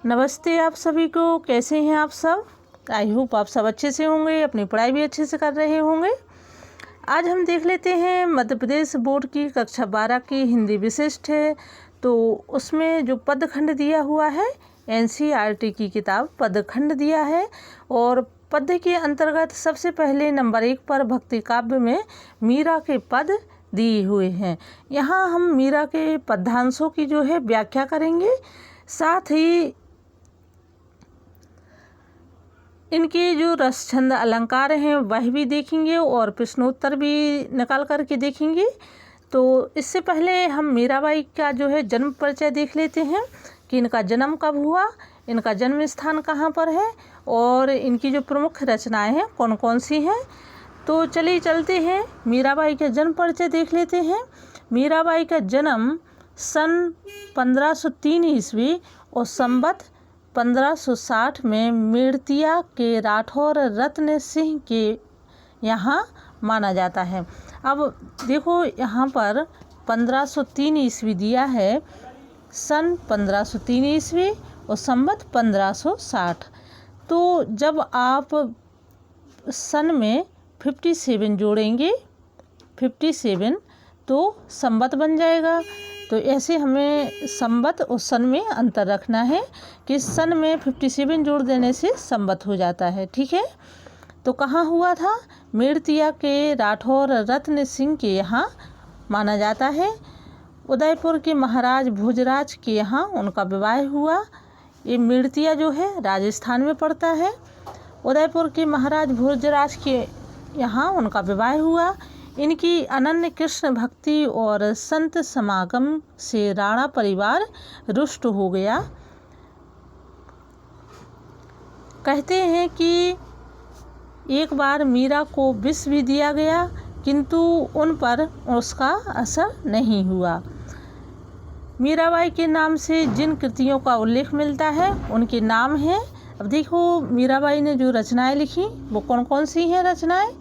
नमस्ते आप सभी को। कैसे हैं आप सब? आई होप आप सब अच्छे से होंगे, अपनी पढ़ाई भी अच्छे से कर रहे होंगे। आज हम देख लेते हैं मध्य प्रदेश बोर्ड की कक्षा 12 की हिंदी विशिष्ट है, तो उसमें जो पदखंड दिया हुआ है एनसीईआरटी की किताब पदखंड दिया है, और पद के अंतर्गत सबसे पहले नंबर 1 पर भक्ति काव्य में मीरा के पद दिए हुए हैं। यहाँ हम मीरा के पद्यांशों की जो है व्याख्या करेंगे, साथ ही इनके जो रस छंद अलंकार हैं वह भी देखेंगे और प्रश्नोत्तर भी निकाल करके देखेंगे। तो इससे पहले हम मीराबाई का जो है जन्म परिचय देख लेते हैं कि इनका जन्म कब हुआ, इनका जन्म स्थान कहाँ पर है और इनकी जो प्रमुख रचनाएं हैं कौन कौन सी हैं। तो चलिए चलते हैं, मीराबाई का जन्म परिचय देख लेते हैं। मीराबाई का जन्म सन 1503 ईस्वी और संवत 1560 में मेड़तिया के राठौर रत्न सिंह के यहाँ माना जाता है। अब देखो यहाँ पर 1503 ईस्वी दिया है, सन 1503 ईस्वी और संवत 1560। तो जब आप सन में 57 जोड़ेंगे 57 तो संवत बन जाएगा। तो ऐसे हमें संवत और सन में अंतर रखना है कि सन में 57 जोड़ देने से संवत हो जाता है। ठीक है, तो कहाँ हुआ था? मेड़तिया के राठौर रत्न सिंह के यहाँ माना जाता है। उदयपुर के महाराज भोजराज के यहाँ उनका विवाह हुआ। ये मेड़तिया जो है राजस्थान में पड़ता है। उदयपुर के महाराज भोजराज के यहाँ उनका विवाह हुआ। इनकी अनन्य कृष्ण भक्ति और संत समागम से राणा परिवार रुष्ट हो गया। कहते हैं कि एक बार मीरा को विष भी दिया गया, किंतु उन पर उसका असर नहीं हुआ। मीराबाई के नाम से जिन कृतियों का उल्लेख मिलता है उनके नाम हैं। अब देखो मीराबाई ने जो रचनाएं लिखी वो कौन कौन सी हैं रचनाएं।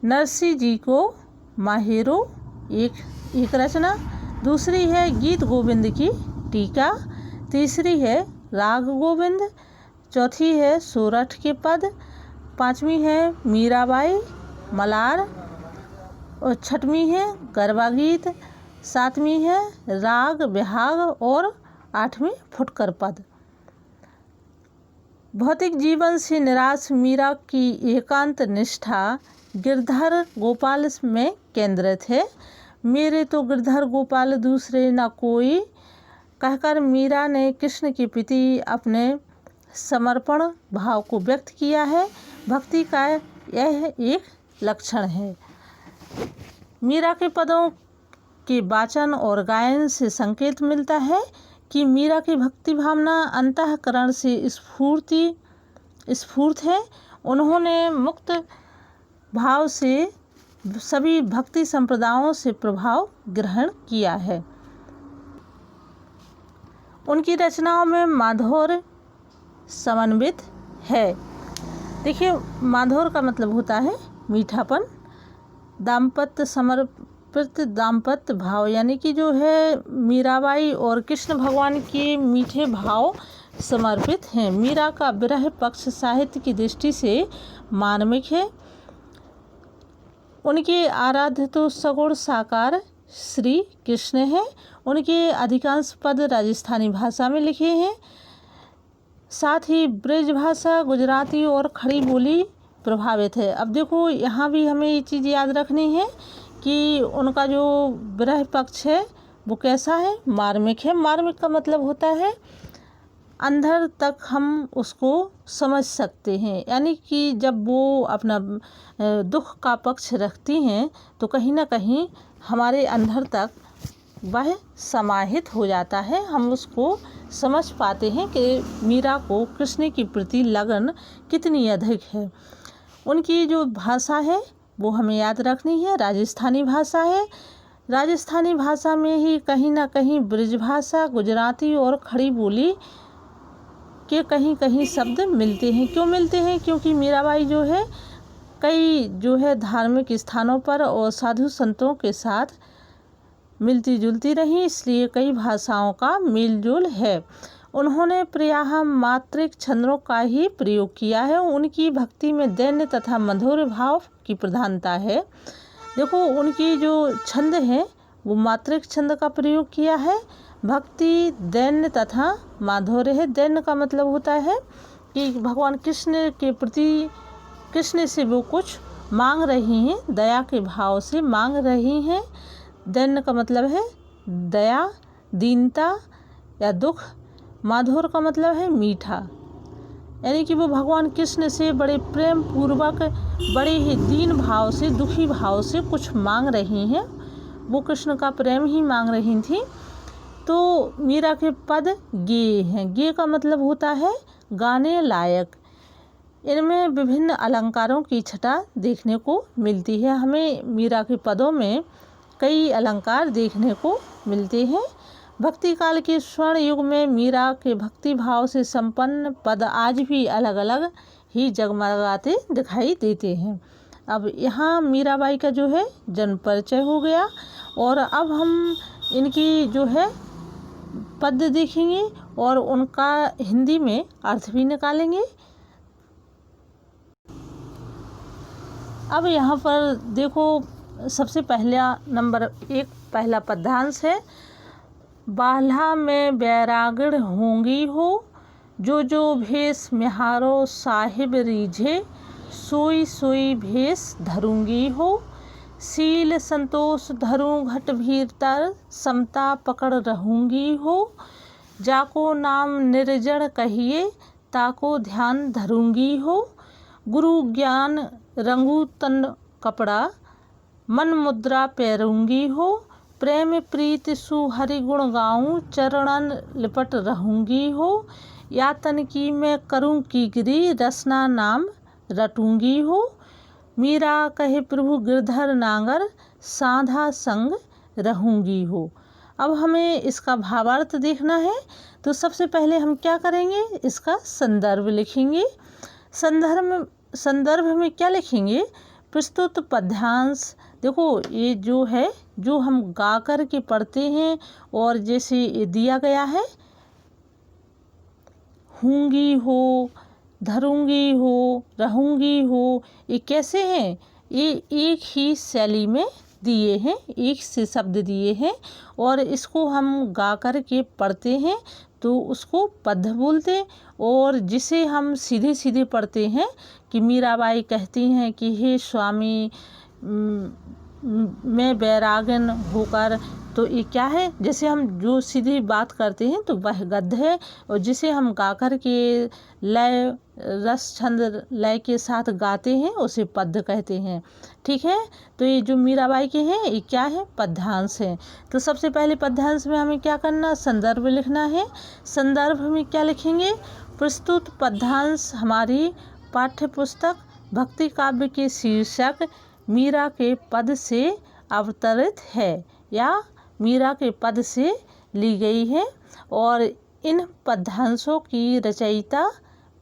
नरसिंह जी को माहेरो एक रचना, दूसरी है गीत गोविंद की टीका, तीसरी है राग गोविंद, चौथी है सोरठ के पद, पांचवी है मीराबाई मलार और छठवीं है गरबा गीत, सातवीं है राग बिहाग और आठवीं फुटकर पद। भौतिक जीवन से निराश मीरा की एकांत निष्ठा गिरधर गोपाल में केंद्रित है। मेरे तो गिरधर गोपाल दूसरे न कोई कहकर मीरा ने कृष्ण के प्रति अपने समर्पण भाव को व्यक्त किया है। भक्ति का यह एक लक्षण है। मीरा के पदों के वाचन और गायन से संकेत मिलता है कि मीरा की भक्ति भावना अंतःकरण से स्फूर्त है। उन्होंने मुक्त भाव से सभी भक्ति संप्रदायों से प्रभाव ग्रहण किया है। उनकी रचनाओं में माधुर्य समन्वित है। देखिए, माधुर्य का मतलब होता है मीठापन, दाम्पत्य समर्पित दाम्पत्य भाव, यानी कि जो है मीराबाई और कृष्ण भगवान के मीठे भाव समर्पित हैं। मीरा का विरह पक्ष साहित्य की दृष्टि से मार्मिक है। उनके आराध्य तो सगुण साकार श्री कृष्ण हैं। उनके अधिकांश पद राजस्थानी भाषा में लिखे हैं, साथ ही ब्रज भाषा, गुजराती और खड़ी बोली प्रभावित है। अब देखो यहाँ भी हमें ये चीज़ याद रखनी है कि उनका जो विरह पक्ष है वो कैसा है? मार्मिक है। मार्मिक का मतलब होता है अंदर तक हम उसको समझ सकते हैं, यानी कि जब वो अपना दुख का पक्ष रखती हैं तो कहीं ना कहीं हमारे अंदर तक वह समाहित हो जाता है। हम उसको समझ पाते हैं कि मीरा को कृष्ण के प्रति लगन कितनी अधिक है। उनकी जो भाषा है वो हमें याद रखनी है, राजस्थानी भाषा है। राजस्थानी भाषा में ही कहीं ना कहीं ब्रज भाषा, गुजराती और खड़ी बोली के कहीं कहीं शब्द मिलते हैं। क्यों मिलते हैं? क्योंकि मीराबाई जो है कई जो है धार्मिक स्थानों पर और साधु संतों के साथ मिलती जुलती रही, इसलिए कई भाषाओं का मेल जोल है। उन्होंने प्रायः मात्रिक छंदों का ही प्रयोग किया है। उनकी भक्ति में दैन्य तथा मधुर भाव की प्रधानता है। देखो, उनकी जो छंद है वो मात्रिक छंद का प्रयोग किया है। भक्ति दैन्य तथा माधुर्य है। दैन्य का मतलब होता है कि भगवान कृष्ण के प्रति, कृष्ण से वो कुछ मांग रही हैं, दया के भाव से मांग रही हैं। दैन्य का मतलब है दया, दीनता या दुख। माधुर्य का मतलब है मीठा, यानी कि वो भगवान कृष्ण से बड़े प्रेम पूर्वक, बड़े ही दीन भाव से, दुखी भाव से कुछ मांग रही हैं। वो कृष्ण का प्रेम ही मांग रही थी। तो मीरा के पद गेय हैं। गेय का मतलब होता है गाने लायक। इनमें विभिन्न अलंकारों की छटा देखने को मिलती है। हमें मीरा के पदों में कई अलंकार देखने को मिलते हैं। भक्ति काल के स्वर्ण युग में मीरा के भक्ति भाव से संपन्न पद आज भी अलग अलग ही जगमगाते दिखाई देते हैं। अब यहाँ मीराबाई का जो है जन्म परिचय हो गया, और अब हम इनकी जो है पद्य देखेंगे और उनका हिंदी में अर्थ भी निकालेंगे। अब यहाँ पर देखो, सबसे पहला नंबर 1 पहला पद्यांश है। बाल्हा में बैरागढ़ होंगी हो, जो भेष म्हारो साहिब रीझे, सोई सोई भेष धरूंगी हो। शील संतोष धरूं घट भीतर, समता पकड़ रहूंगी हो। जाको नाम निर्जड़ कहिए, ताको ध्यान धरूंगी हो। गुरु ज्ञान रंगू तन कपड़ा, मन मुद्रा पैरूंगी हो। प्रेम प्रीत सुहरि गुण गाऊं, चरणन लिपट रहूंगी हो। यातन की मैं करूं की गिरी, रसना नाम रटूंगी हो। मीरा कहे प्रभु गिरधर नांगर, साधा संग रहूंगी हो। अब हमें इसका भावार्थ देखना है। तो सबसे पहले हम क्या करेंगे, इसका संदर्भ लिखेंगे। संदर्भ में क्या लिखेंगे, प्रस्तुत पद्यांश। देखो, ये जो है, जो हम गा कर के पढ़ते हैं, और जैसे ये दिया गया है, होंगी हो, धरूंगी हो, रहूंगी हो, ये कैसे हैं, ये एक ही शैली में दिए हैं, एक से शब्द दिए हैं, और इसको हम गा कर के पढ़ते हैं तो उसको पद्य बोलते। और जिसे हम सीधे सीधे पढ़ते हैं कि मीराबाई कहती हैं कि हे स्वामी मैं बैरागन होकर, तो ये क्या है, जैसे हम जो सीधी बात करते हैं तो वह गद्य है, और जिसे हम गा कर के लय रस छंद लय के साथ गाते हैं उसे पद्य कहते हैं। ठीक है, तो ये जो मीराबाई के हैं ये क्या है, पद्यांश हैं। तो सबसे पहले पद्यांश में हमें क्या करना, संदर्भ लिखना है। संदर्भ में क्या लिखेंगे, प्रस्तुत पद्यांश हमारी पाठ्य पुस्तक भक्ति काव्य के शीर्षक मीरा के पद से अवतरित है या मीरा के पद से ली गई है, और इन पद्यांशों की रचयिता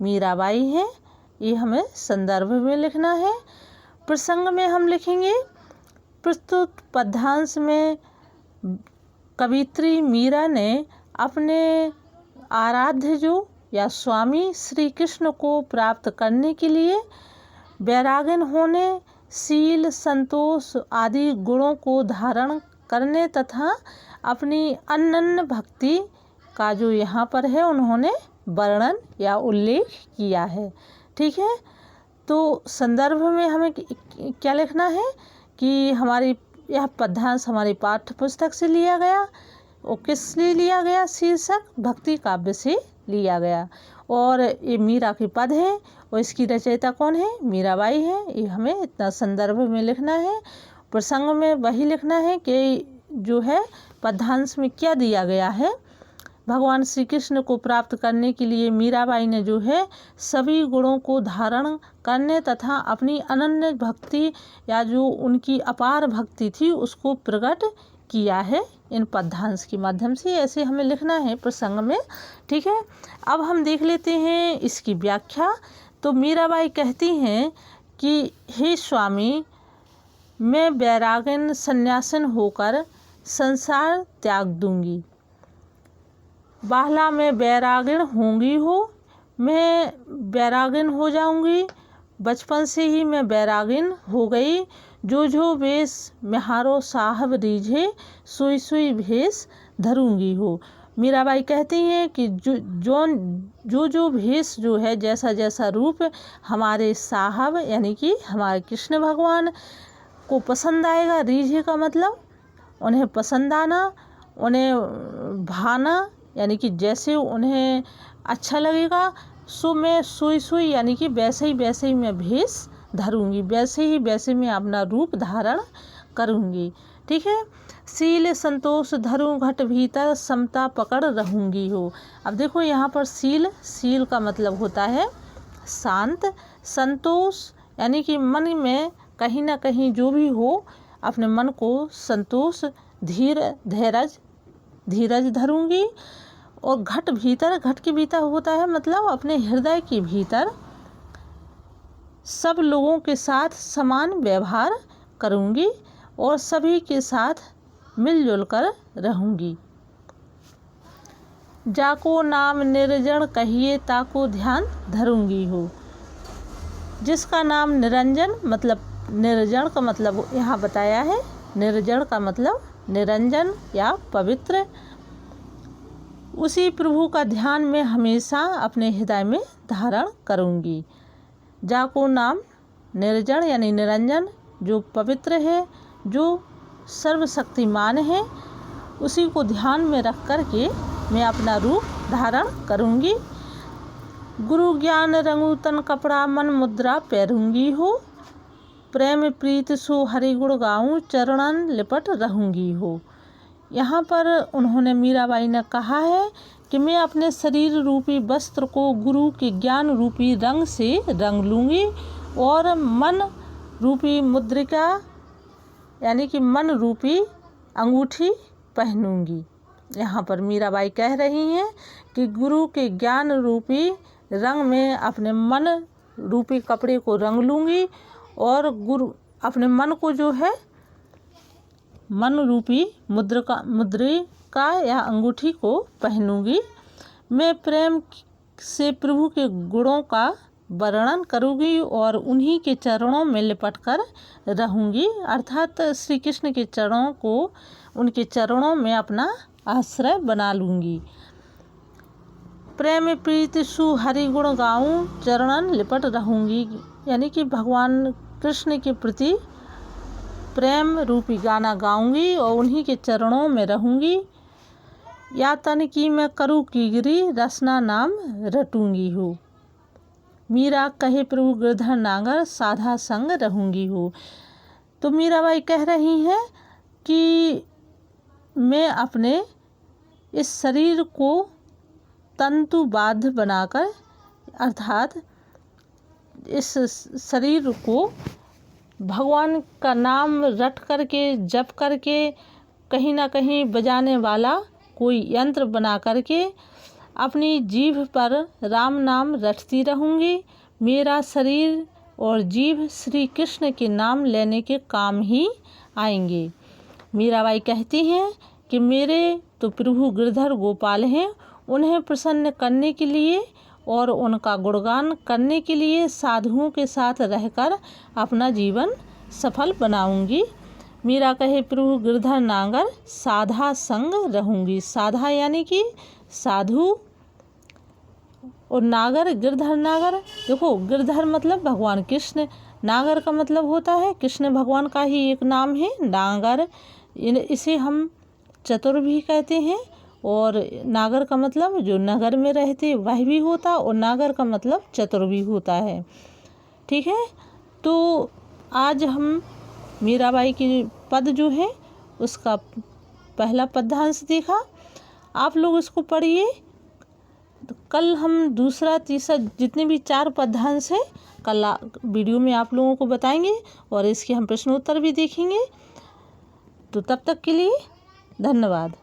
मीराबाई है। ये हमें संदर्भ में लिखना है। प्रसंग में हम लिखेंगे, प्रस्तुत पद्यांश में कवित्री मीरा ने अपने आराध्य जो या स्वामी श्री कृष्ण को प्राप्त करने के लिए बैरागन होने, शील संतोष आदि गुणों को धारण करने तथा अपनी अनन्य भक्ति का जो यहाँ पर है उन्होंने वर्णन या उल्लेख किया है। ठीक है, तो संदर्भ में हमें क्या लिखना है कि हमारी यह पद्यांश हमारी पाठ्य पुस्तक से लिया गया, और किस लिए लिया गया, शीर्षक भक्ति काव्य से लिया गया, और ये मीरा के पद है, और इसकी रचयिता कौन है, मीराबाई है। ये हमें इतना संदर्भ में लिखना है। प्रसंग में वही लिखना है कि जो है पद्यांश में क्या दिया गया है। भगवान श्री कृष्ण को प्राप्त करने के लिए मीराबाई ने जो है सभी गुणों को धारण करने तथा अपनी अनन्य भक्ति या जो उनकी अपार भक्ति थी उसको प्रकट किया है इन पद्यांश के माध्यम से। ऐसे हमें लिखना है प्रसंग में। ठीक है, अब हम देख लेते हैं इसकी व्याख्या। तो मीराबाई कहती हैं कि हे स्वामी, मैं बैरागन सन्यासिन होकर संसार त्याग दूंगी। बाहला मैं बैरागिन होंगी हो, मैं बैरागिन हो जाऊंगी, बचपन से ही मैं बैरागिन हो गई। जो भेष म्हारो साहब रीझे, सुई सुई भेष धरूंगी हो। मीराबाई कहती हैं कि जो भेष जो है, जैसा जैसा रूप हमारे साहब यानी कि हमारे कृष्ण भगवान को पसंद आएगा। रीझे का मतलब उन्हें पसंद आना, उन्हें भाना, यानी कि जैसे उन्हें अच्छा लगेगा, सो मैं सुई सुई यानी कि वैसे ही मैं भेष धरूंगी, वैसे मैं अपना रूप धारण करूंगी। ठीक है। शील संतोष धरूं घट भीतर, समता पकड़ रहूंगी हो। अब देखो यहाँ पर शील का मतलब होता है शांत, संतोष यानी कि मन में कहीं ना कहीं जो भी हो, अपने मन को संतोष, धीरज धरूंगी। और घट के भीतर होता है मतलब अपने हृदय के भीतर सब लोगों के साथ समान व्यवहार करूंगी और सभी के साथ मिलजुल कर रहूंगी। जाको नाम निर्जन कहिए, ताको ध्यान धरूंगी हो। जिसका नाम निरंजन मतलब निर्जन का मतलब यहाँ बताया है, निर्जन का मतलब निरंजन या पवित्र, उसी प्रभु का ध्यान मैं हमेशा अपने हृदय में धारण करूंगी। जाको नाम निर्जन यानी निरंजन, जो पवित्र है, जो सर्वशक्तिमान है, उसी को ध्यान में रख कर के मैं अपना रूप धारण करूंगी। गुरु ज्ञान रंगू तन कपड़ा, मन मुद्रा पहरूंगी हो। प्रेम प्रीत सो हरि गुण गाऊं, चरणन लिपट रहूंगी हो। यहाँ पर उन्होंने मीराबाई ने कहा है कि मैं अपने शरीर रूपी वस्त्र को गुरु के ज्ञान रूपी रंग से रंग लूँगी और मन रूपी मुद्रिका यानी कि मन रूपी अंगूठी पहनूंगी। यहाँ पर मीराबाई कह रही हैं कि गुरु के ज्ञान रूपी रंग में अपने मन रूपी कपड़े को रंग लूँगी और अपने मन को जो है मन रूपी मुद्रिका या अंगूठी को पहनूंगी। मैं प्रेम से प्रभु के गुणों का वर्णन करूंगी और उन्हीं के चरणों में लिपट कर रहूंगी, अर्थात श्री कृष्ण के चरणों को, उनके चरणों में अपना आश्रय बना लूंगी। प्रेम प्रीति सु हरि गुण गाऊं, चरणन लिपट रहूंगी, यानी कि भगवान कृष्ण के प्रति प्रेम रूपी गाना गाऊंगी और उन्हीं के चरणों में रहूंगी। या तन की मैं करूँ कीगिरी, रसना नाम रटूंगी हो। मीरा कहे प्रभु गिरधर नागर, साधा संग रहूंगी हो। तो मीराबाई कह रही हैं कि मैं अपने इस शरीर को तंतुबद्ध बनाकर, अर्थात इस शरीर को भगवान का नाम रट करके, जप करके, कहीं ना कहीं बजाने वाला कोई यंत्र बना करके अपनी जीभ पर राम नाम रटती रहूँगी। मेरा शरीर और जीभ श्री कृष्ण के नाम लेने के काम ही आएंगे। मीराबाई कहती हैं कि मेरे तो प्रभु गिरधर गोपाल हैं, उन्हें प्रसन्न करने के लिए और उनका गुणगान करने के लिए साधुओं के साथ रहकर अपना जीवन सफल बनाऊंगी। मीरा कहे प्रभु गिरधर नागर, साधा संग रहूंगी। साधा यानी कि साधु और नागर, गिरधर नागर। देखो गिरधर मतलब भगवान कृष्ण, नागर का मतलब होता है कृष्ण भगवान का ही एक नाम है नागर। इसे हम चतुर भी कहते हैं और नागर का मतलब जो नगर में रहते वह भी होता और नागर का मतलब चतुर भी होता है। ठीक है। तो आज हम मीराबाई की पद जो है उसका पहला पद्यांश देखा। आप लोग इसको पढ़िए। तो कल हम दूसरा तीसरा जितने भी 4 पद्यांश है कल वीडियो में आप लोगों को बताएंगे और इसके हम प्रश्नोत्तर भी देखेंगे। तो तब तक के लिए धन्यवाद।